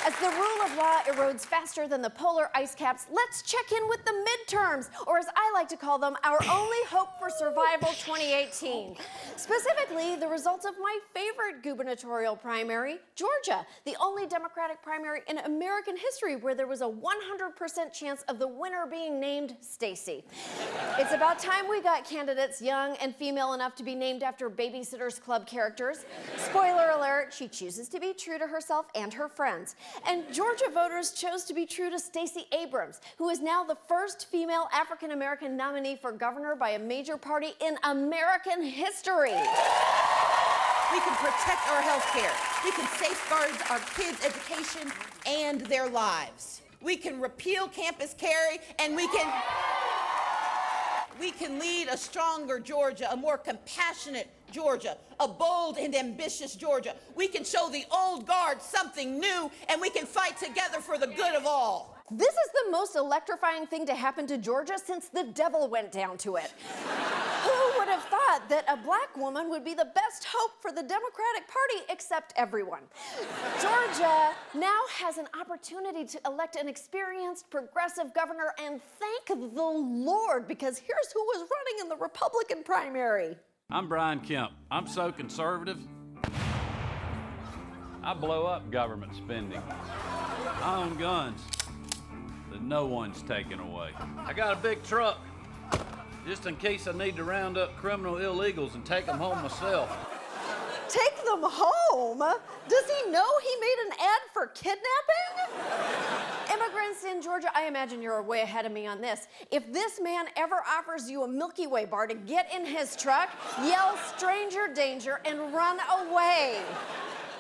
As the rule of law erodes faster than the polar ice caps, let's check in with the midterms, or as I like to call them, our only hope for survival 2018. Specifically, the results of my favorite gubernatorial primary, Georgia, the only Democratic primary in American history where there was a 100% chance of the winner being named Stacey. It's about time we got candidates young and female enough to be named after Babysitter's Club characters. Spoiler alert, she chooses to be true to herself and her friends. And Georgia voters chose to be true to Stacey Abrams, who is now the first female African-American nominee for governor by a major party in American history. We can protect our health care. We can safeguard our kids' education and their lives. We can repeal campus carry, and we can lead a stronger Georgia, a more compassionate Georgia, a bold and ambitious Georgia. We can show the old guard something new, and we can fight together for the good of all. This is the most electrifying thing to happen to Georgia since the devil went down to it. Who would have thought that a black woman would be the best hope for the Democratic Party except everyone? Georgia now has an opportunity to elect an experienced, progressive governor, and thank the Lord, because here's who was running in the Republican primary. I'm Brian Kemp. I'm so conservative, I blow up government spending. I own guns that no one's taking away. I got a big truck, just in case I need to round up criminal illegals and take them home myself. Take them home? Does he know he made an ad for kidnapping? Immigrants in Georgia, I imagine you're way ahead of me on this. If this man ever offers you a Milky Way bar to get in his truck, yell stranger danger and run away.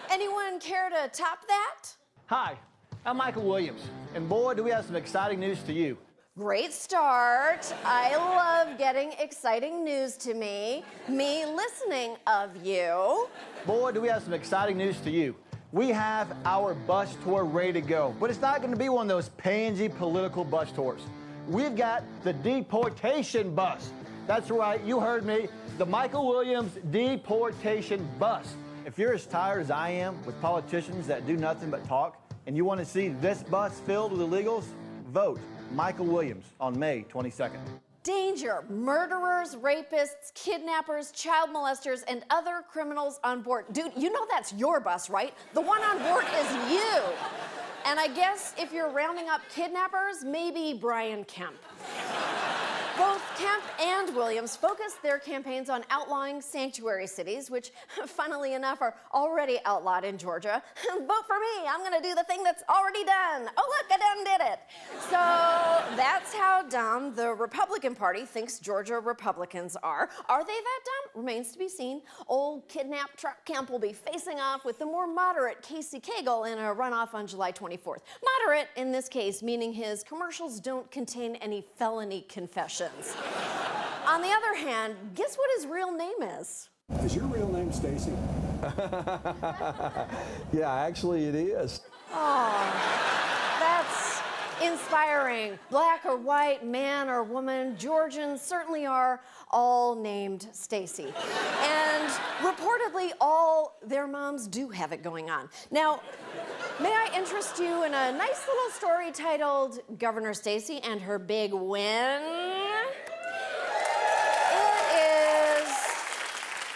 Anyone care to top that? Hi, I'm Michael Williams, and boy, do we have some exciting news to you. Great start. I love getting exciting news to me. Me listening of you. Boy, do we have some exciting news to you. We have our bus tour ready to go, but it's not going to be one of those pansy political bus tours. We've got the deportation bus. That's right, you heard me, the Michael Williams deportation bus. If you're as tired as I am with politicians that do nothing but talk, and you want to see this bus filled with illegals, vote Michael Williams on May 22nd. Danger, murderers, rapists, kidnappers, child molesters, and other criminals on board. Dude, you know that's your bus, right? The one on board is you. And I guess if you're rounding up kidnappers, maybe Brian Kemp. Both Kemp and Williams focused their campaigns on outlawing sanctuary cities, which, funnily enough, are already outlawed in Georgia. Vote for me. I'm going to do the thing that's already done. Oh, look, I done did it. So that's how dumb the Republican Party thinks Georgia Republicans are. Are they that dumb? Remains to be seen. Old kidnapped truck Kemp will be facing off with the more moderate Casey Cagle in a runoff on July 24th. Moderate, in this case, meaning his commercials don't contain any felony confessions. On the other hand, guess what his real name is? Is your real name Stacey? Yeah, actually it is. Oh, that's inspiring. Black or white, man or woman, Georgians certainly are all named Stacey. And reportedly, all their moms do have it going on. Now, may I interest you in a nice little story titled Governor Stacey and Her Big Win?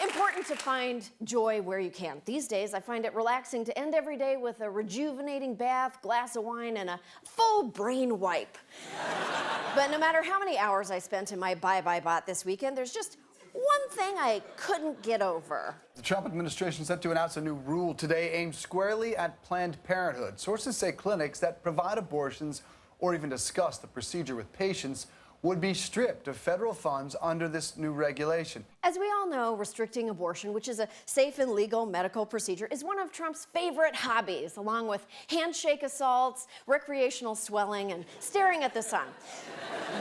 Important to find joy where you can. These days, I find it relaxing to end every day with a rejuvenating bath, glass of wine, and a full brain wipe. But no matter how many hours I spent in my bye-bye bot this weekend, there's just one thing I couldn't get over. The Trump administration set to announce a new rule today aimed squarely at Planned Parenthood. Sources say clinics that provide abortions or even discuss the procedure with patients would be stripped of federal funds under this new regulation. As we all know, restricting abortion, which is a safe and legal medical procedure, is one of Trump's favorite hobbies, along with handshake assaults, recreational swelling, and staring at the sun.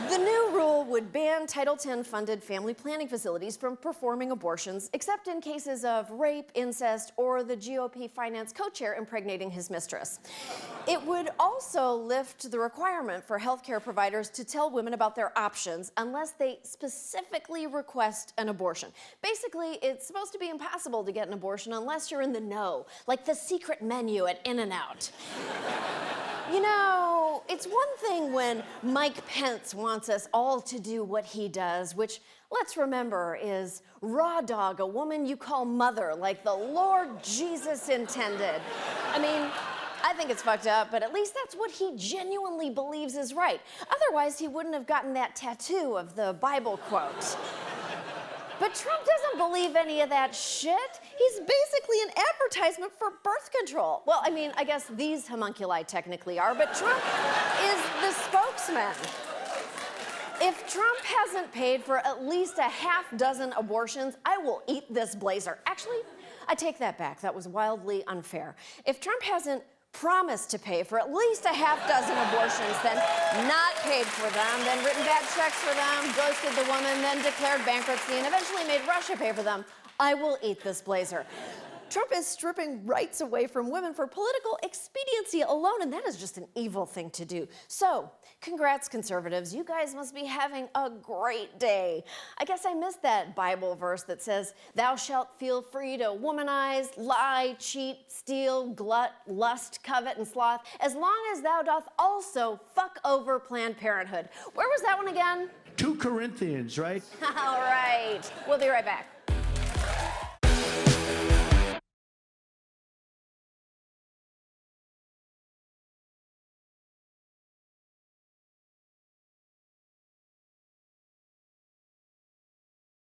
The new rule would ban Title X-funded family planning facilities from performing abortions, except in cases of rape, incest, or the GOP finance co-chair impregnating his mistress. It would also lift the requirement for healthcare providers to tell women about their options unless they specifically request an abortion. abortion. Basically, it's supposed to be impossible to get an abortion unless you're in the know, like the secret menu at In-N-Out. You know, it's one thing when Mike Pence wants us all to do what he does, which, let's remember, is raw dog a woman you call mother like the Lord Jesus intended. I mean, I think it's fucked up, but at least that's what he genuinely believes is right. Otherwise, he wouldn't have gotten that tattoo of the Bible quote. But Trump doesn't believe any of that shit. He's basically an advertisement for birth control. Well, I mean, I guess these homunculi technically are, but Trump is the spokesman. If Trump hasn't paid for at least a half dozen abortions, I will eat this blazer. Actually, I take that back. That was wildly unfair. If Trump hasn't promised to pay for at least a half dozen abortions, then not paid for them, then written bad checks for them, ghosted the woman, then declared bankruptcy, and eventually made Russia pay for them, I will eat this blazer. Trump is stripping rights away from women for political expediency alone, and that is just an evil thing to do. So, congrats, conservatives. You guys must be having a great day. I guess I missed that Bible verse that says, "Thou shalt feel free to womanize, lie, cheat, steal, glut, lust, covet, and sloth, as long as thou doth also fuck over Planned Parenthood." Where was that one again? 2 Corinthians, right? All right. We'll be right back.